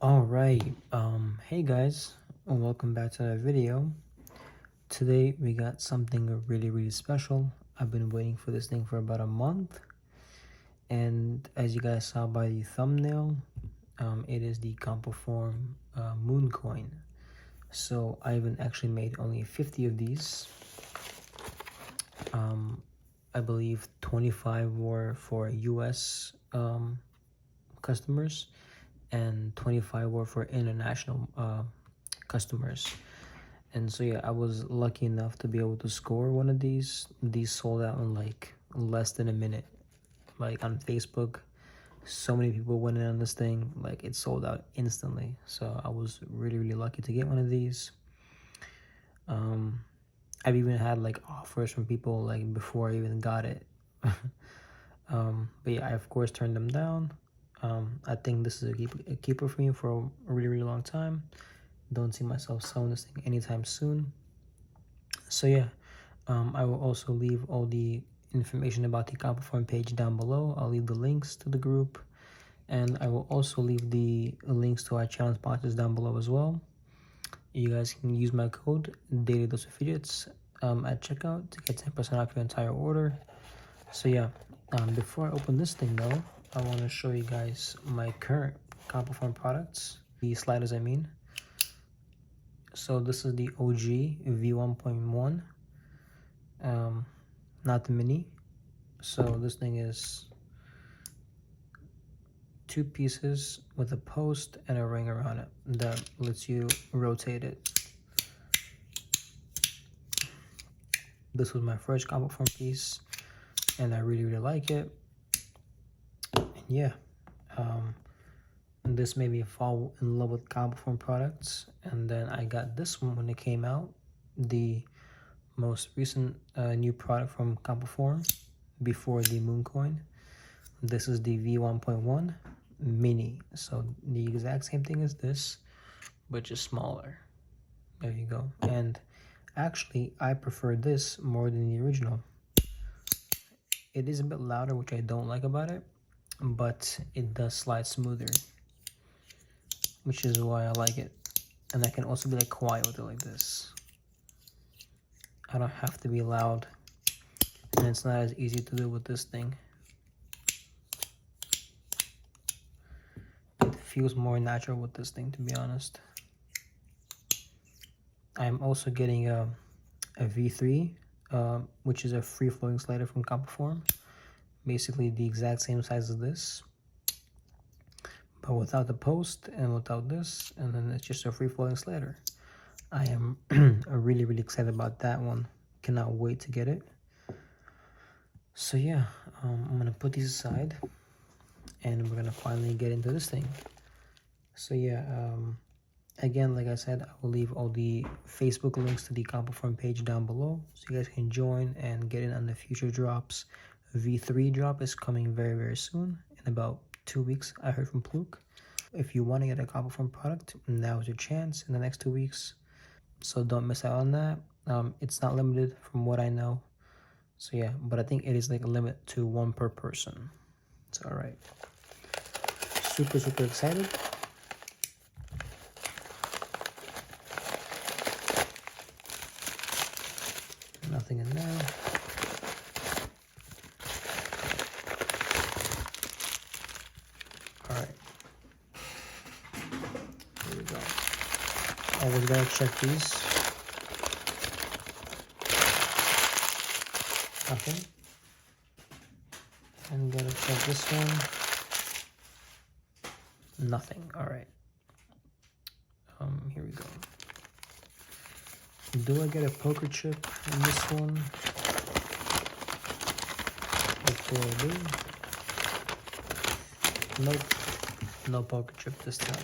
Alright, hey guys, and welcome back to the video. Today we got something really special. I've been waiting for this thing for about a month, and as you guys saw by the thumbnail, it is the Compoform Moon Coin. So I even actually made only 50 of these. I believe 25 were for US customers, and 25 were for international customers. And so yeah, I was lucky enough to be able to score one of these. These sold out in like less than a minute. Like on Facebook, so many people went in on this thing, like it sold out instantly. So I was really lucky to get one of these. um I've even had like offers from people like before I even got it. But yeah, I of course turned them down. I think this is a keeper for me for a really long time. Don't see myself selling this thing anytime soon. So yeah, I will also leave all the information about the Compoform page down below. I'll leave the links to the group, and I will also leave the links to our channel sponsors down below as well. You guys can use my code Daily Dose of Fidgets at checkout to get 10% off your entire order. So yeah, before I open this thing though, I want to show you guys my current Compoform products, the sliders I mean. So this is the OG V1.1, not the mini. So this thing is 2 pieces with a post and a ring around it that lets you rotate it. This was my first Compoform piece, and I really like it. And yeah, this made me fall in love with Compoform products. And then I got this one when it came out, the most recent new product from Compoform before the Mooncoin. This is the V1.1 mini, so the exact same thing as this, but just smaller. There you go. And actually I prefer this more than the original. It is a bit louder, which I don't like about it, but it does slide smoother, which is why I like it. And I can also be like quiet with it like this. I don't have to be loud, and it's not as easy to do with this thing. It feels more natural with this thing, to be honest. I'm also getting a V3, which is a free-flowing slider from Compoform. Basically the exact same size as this, but without the post and without this, and then it's just a free-flowing slider. I am really excited about that one. Cannot wait to get it. So yeah, I'm gonna put these aside, and we're gonna finally get into this thing. So yeah, again, like I said, I will leave all the Facebook links to the Compoform page down below, so you guys can join and get in on the future drops. V3 drop is coming very soon, in about 2 weeks, I heard from Pluke. If you want to get a Compoform product, now is your chance in the next 2 weeks, so don't miss out on that. It's not limited from what I know, so yeah, but I think it is like a limit to 1 per person. It's all right. Super excited. Nothing in there. All right. Here we go. Always gotta check these. Nothing. And gotta check this one. Nothing. All right. Here we go. Do I get a poker chip in this one? Hopefully I do. Nope. No poker chip this time.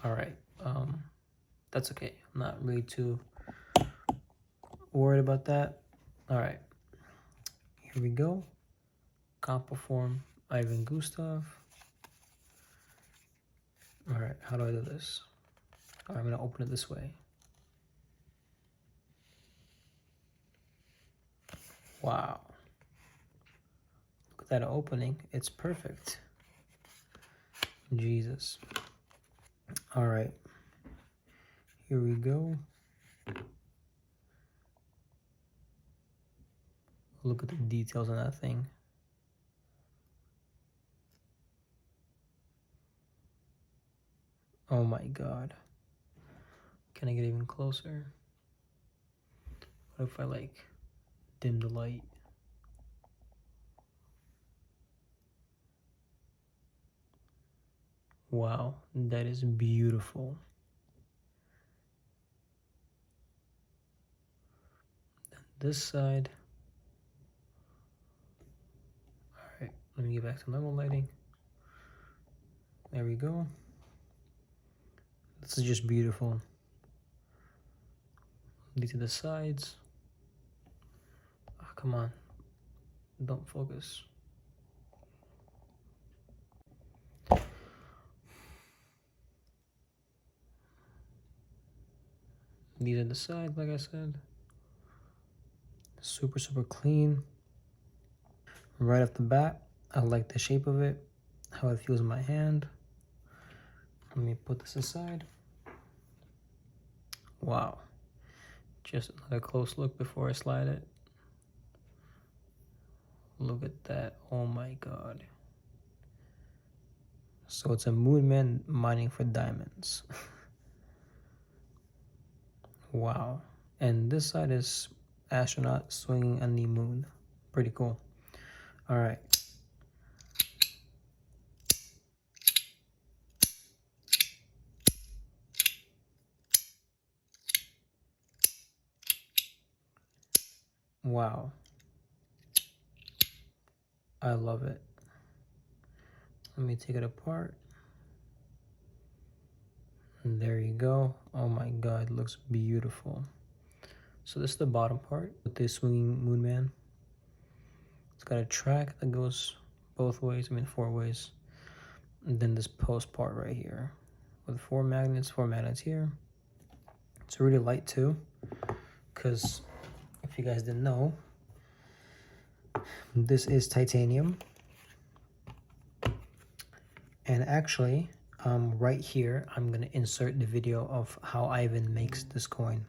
All right. That's okay. I'm not really too worried about that. All right. Here we go. Compoform Ivan Gustav. All right. How do I do this? All right, I'm gonna open it this way. Wow. Look at that opening. It's perfect. Jesus. All right. Here we go. Look at the details on that thing. Oh my God. Can I get even closer? What if I like dim the light? Wow, that is beautiful. This side. All right, let me get back to normal lighting. There we go. This is just beautiful. These are the sides. Oh, come on. Don't focus. These are the sides, like I said. Super, super clean. Right off the bat, I like the shape of it, how it feels in my hand. Let me put this aside. Wow. Just another close look before I slide it. Look at that. Oh my God. So it's a moon man mining for diamonds. Wow. And this side is astronaut swinging on the moon. Pretty cool. All right. Wow. I love it. Let me take it apart. And there you go. Oh my God, it looks beautiful. So this is the bottom part with the swinging moon man. It's got a track that goes both ways, I mean 4 ways. And then this post part right here with 4 magnets here. It's really light too, because if you guys didn't know, this is titanium. And actually, right here, I'm gonna insert the video of how Ivan makes this coin.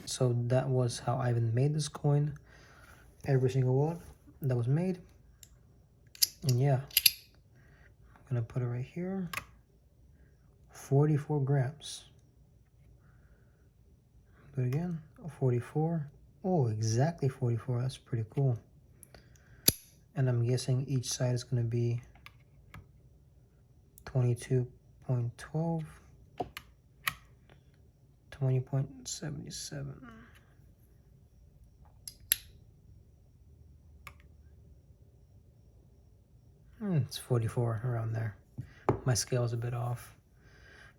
So that was how Ivan made this coin. Every single one that was made. And yeah, I'm gonna put it right here. 44 grams. Do it again. 44. Oh, exactly 44. That's pretty cool. And I'm guessing each side is gonna be 22.12, 20.77. It's 44 around there. My scale is a bit off.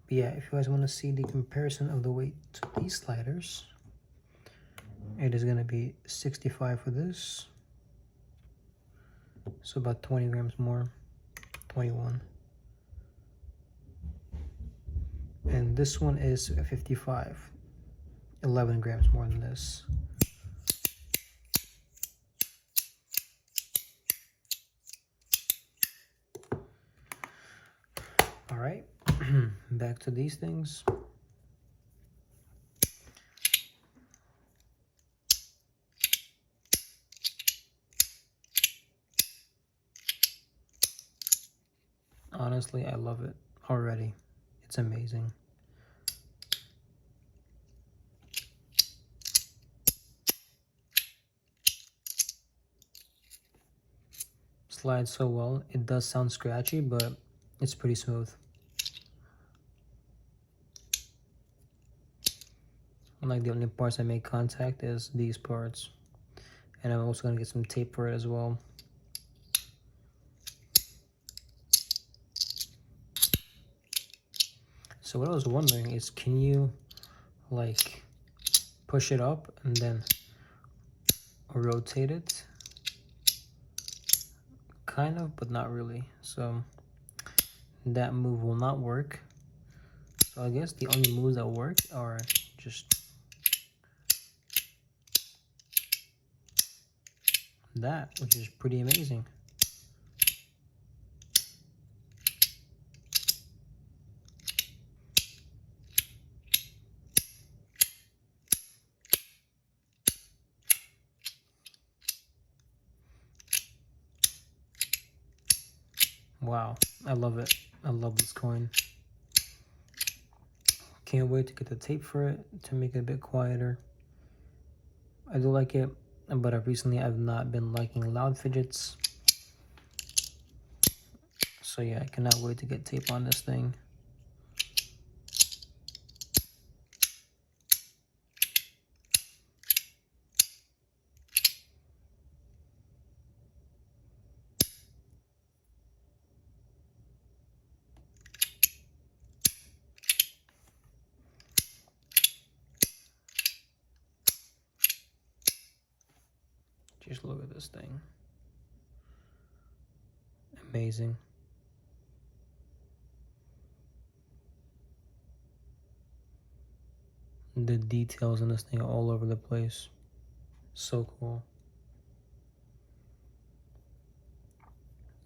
But yeah, if you guys want to see the comparison of the weight to these sliders, it is going to be 65 for this. So about 20 grams more, 21. And this one is 55, 11 grams more than this. All right, back to these things. Honestly, I love it already. It's amazing. Slides so well. It does sound scratchy, but it's pretty smooth. Like the only parts I make contact is these parts. And I'm also gonna get some tape for it as well. So what I was wondering is, can you like push it up and then rotate it? Kind of, but not really. So that move will not work. So I guess the only moves that work are just that, which is pretty amazing. Wow, I love it. I love this coin. Can't wait to get the tape for it to make it a bit quieter. I do like it, but recently I've not been liking loud fidgets. So yeah, I cannot wait to get tape on this thing. Just look at this thing. Amazing. The details in this thing are all over the place. So cool.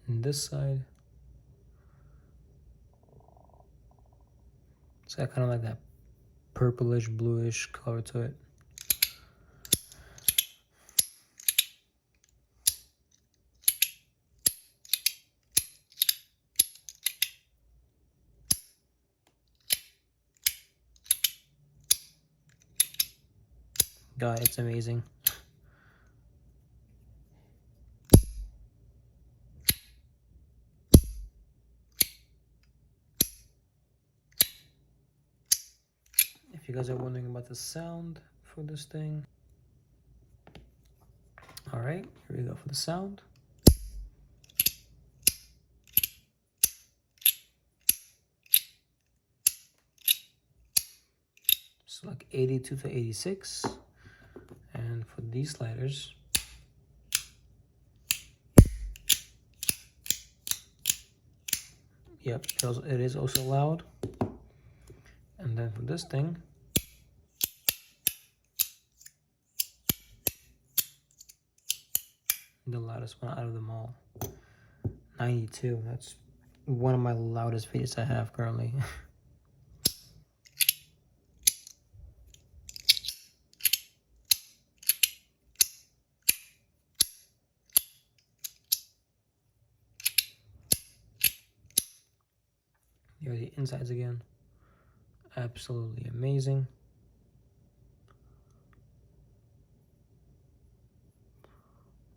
And this side, it's got kind of like that purplish, bluish color to it. God, it's amazing. If you guys are wondering about the sound for this thing, all right, here we go for the sound. So like 82 to 86. And for these sliders, yep, it is also loud. And then for this thing, the loudest one out of them all, 92. That's one of my loudest fidgets I have currently. Here are the insides again. Absolutely amazing.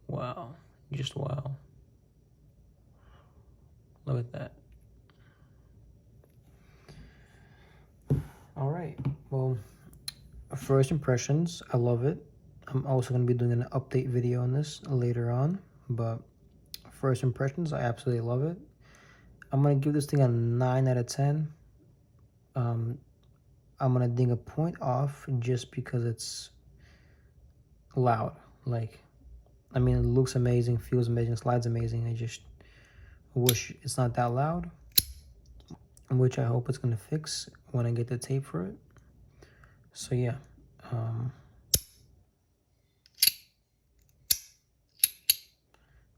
Wow, just wow. Look at that. All right, well, first impressions, I love it. I'm also going to be doing an update video on this later on, but first impressions, I absolutely love it. I'm going to give this thing a 9 out of 10. I'm going to ding a point off just because it's loud. Like, I mean, it looks amazing, feels amazing, slides amazing. I just wish it's not that loud, which I hope it's going to fix when I get the tape for it. So yeah,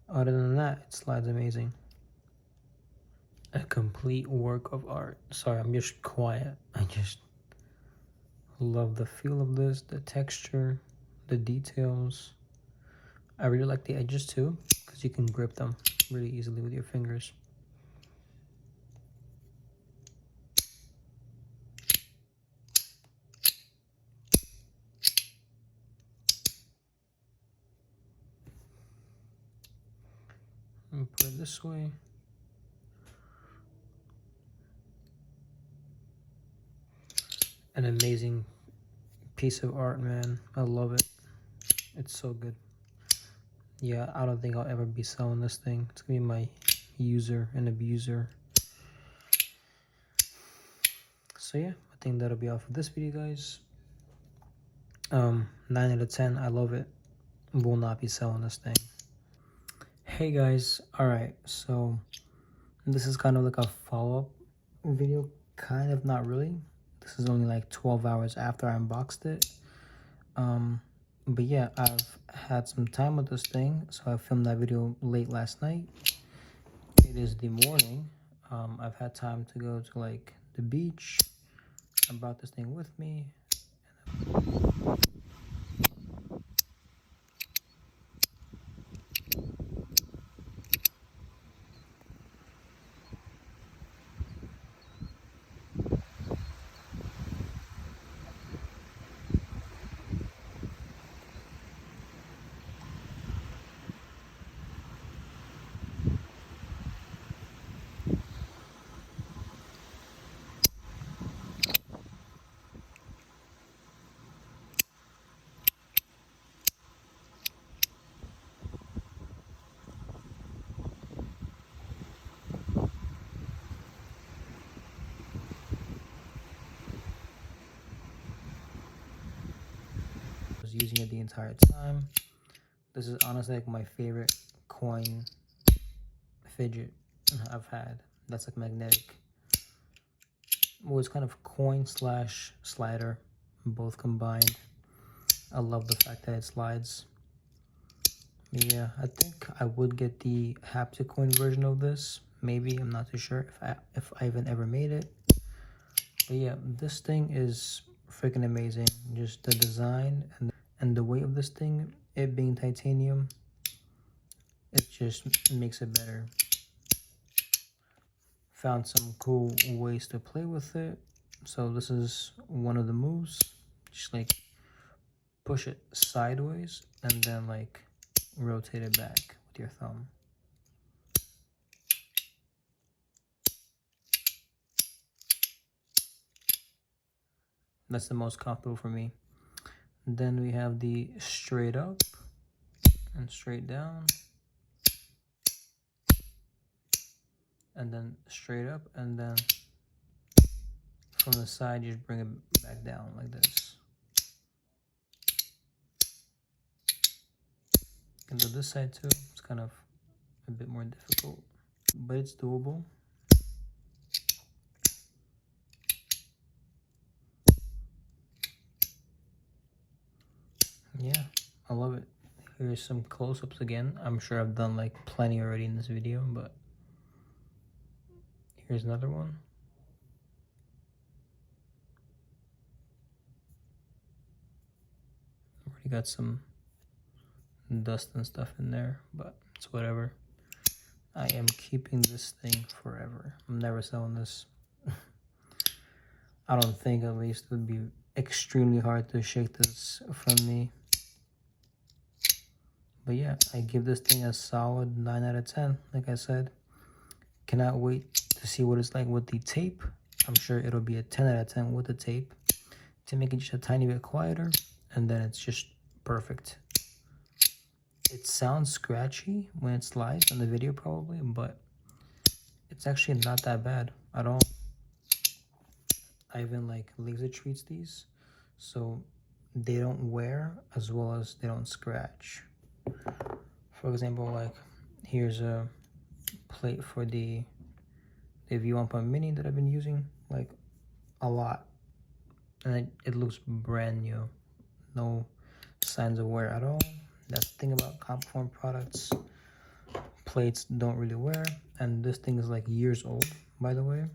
other than that, it slides amazing. A complete work of art. Sorry, I'm just quiet. I just love the feel of this, the texture, the details. I really like the edges too, because you can grip them really easily with your fingers. Let me put it this way. An amazing piece of art, man. I love it. It's so good. Yeah, I don't think I'll ever be selling this thing. It's gonna be my user and abuser. So yeah, I think that'll be all for this video, guys. 9 out of 10. I love it. Will not be selling this thing. Hey guys, alright, so this is kind of like a follow-up video, kind of, not really. This is only like 12 hours after I unboxed it. But yeah, I've had some time with this thing, so I filmed that video late last night. It is the morning. I've had time to go to like the beach. I brought this thing with me. I was using it the entire time. This is honestly like my favorite coin fidget I've had. That's like magnetic. Well, it's kind of coin slash slider, both combined. I love the fact that it slides. Yeah, I think I would get the haptic coin version of this. Maybe, I'm not too sure if I even ever made it. But yeah, this thing is freaking amazing. Just the design and the weight of this thing, it being titanium, it just makes it better. Found some cool ways to play with it. So this is one of the moves. Just like push it sideways and then like rotate it back with your thumb. That's the most comfortable for me. Then we have the straight up and straight down, and then straight up, and then from the side you just bring it back down like this. You can do this side too. It's kind of a bit more difficult, but it's doable. Yeah, I love it. Here's some close-ups again. I'm sure I've done like plenty already in this video, but here's another one. Already got some dust and stuff in there, but it's whatever. I am keeping this thing forever. I'm never selling this. I don't think, at least, it would be extremely hard to shake this from me. But yeah, I give this thing a solid 9 out of 10, like I said. Cannot wait to see what it's like with the tape. I'm sure it'll be a 10 out of 10 with the tape to make it just a tiny bit quieter, and then it's just perfect. It sounds scratchy when it's live in the video probably, but it's actually not that bad at all. I even like laser treats these, so they don't wear as well as they don't scratch. For example, like here's a plate for the V1 Mini that I've been using like a lot, and it looks brand new, no signs of wear at all. That's the thing about Compoform products, plates don't really wear. And this thing is like years old, by the way,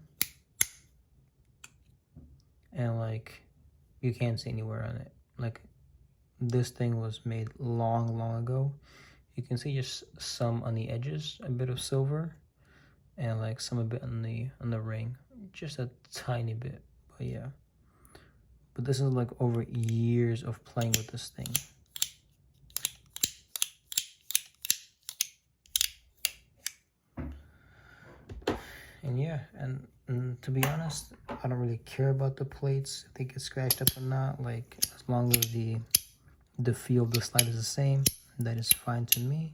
and like you can't see any wear on it. Like this thing was made long ago. You can see just some on the edges, a bit of silver, and like some a bit on the ring, just a tiny bit. But yeah, but this is like over years of playing with this thing. And yeah, and to be honest, I don't really care about the plates, if they get scratched up or not. Like as long as the feel of the slide is the same, that is fine to me,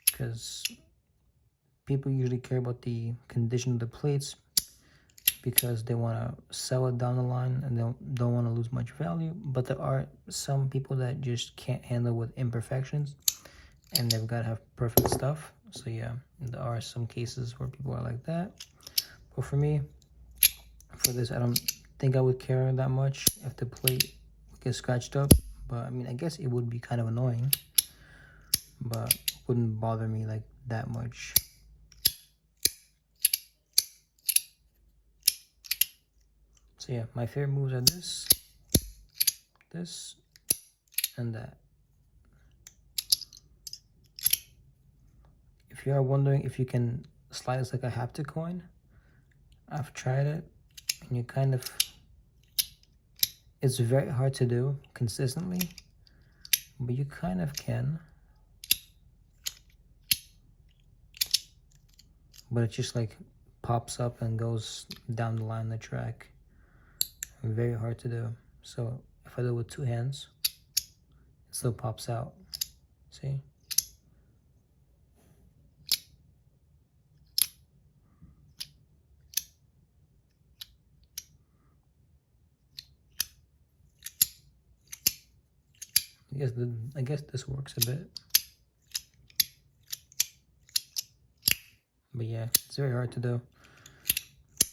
because people usually care about the condition of the plates because they want to sell it down the line and they don't want to lose much value. But there are some people that just can't handle with imperfections, and they've got to have perfect stuff. So yeah, there are some cases where people are like that. But for me, for this, I don't think I would care that much if the plate gets scratched up. But I mean, I guess it would be kind of annoying, but it wouldn't bother me like that much. So yeah, my favorite moves are this, and that. If you are wondering if you can slide this like a haptic coin, I've tried it, and you kind of, it's very hard to do consistently, but you kind of can. But it just like pops up and goes down the line of the track. Very hard to do. So if I do it with two hands, it still pops out. See? I guess this works a bit. But yeah, it's very hard to do.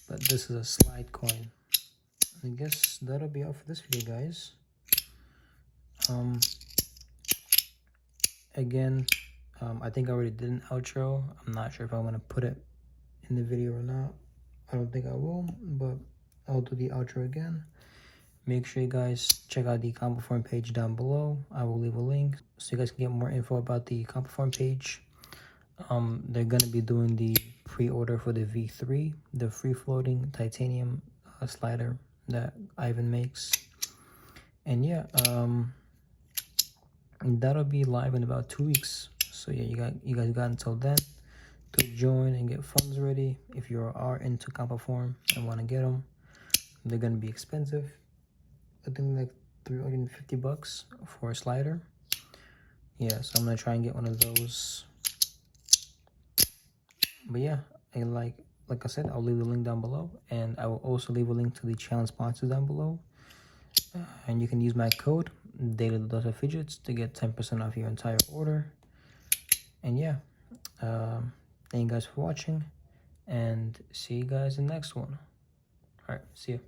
But this is a slide coin. I guess that'll be all for this video, guys. Again, I think I already did an outro. I'm not sure if I want to put it in the video or not. I don't think I will, but I'll do the outro again. Make sure you guys check out the Compoform page down below. I will leave a link so you guys can get more info about the Compoform page. They're gonna be doing the pre-order for the V3, the free-floating titanium slider that Ivan makes. And yeah, that'll be live in about 2 weeks. So yeah, you guys got until then to join and get funds ready if you are into Compoform and want to get them. They're gonna be expensive. I think like $350 for a slider. Yeah, so I'm gonna try and get one of those. But yeah, like I said, I'll leave the link down below, and I will also leave a link to the channel sponsors down below. And you can use my code Fidgets to get 10% off your entire order. And yeah, thank you guys for watching, and see you guys in the next one. All right, see you.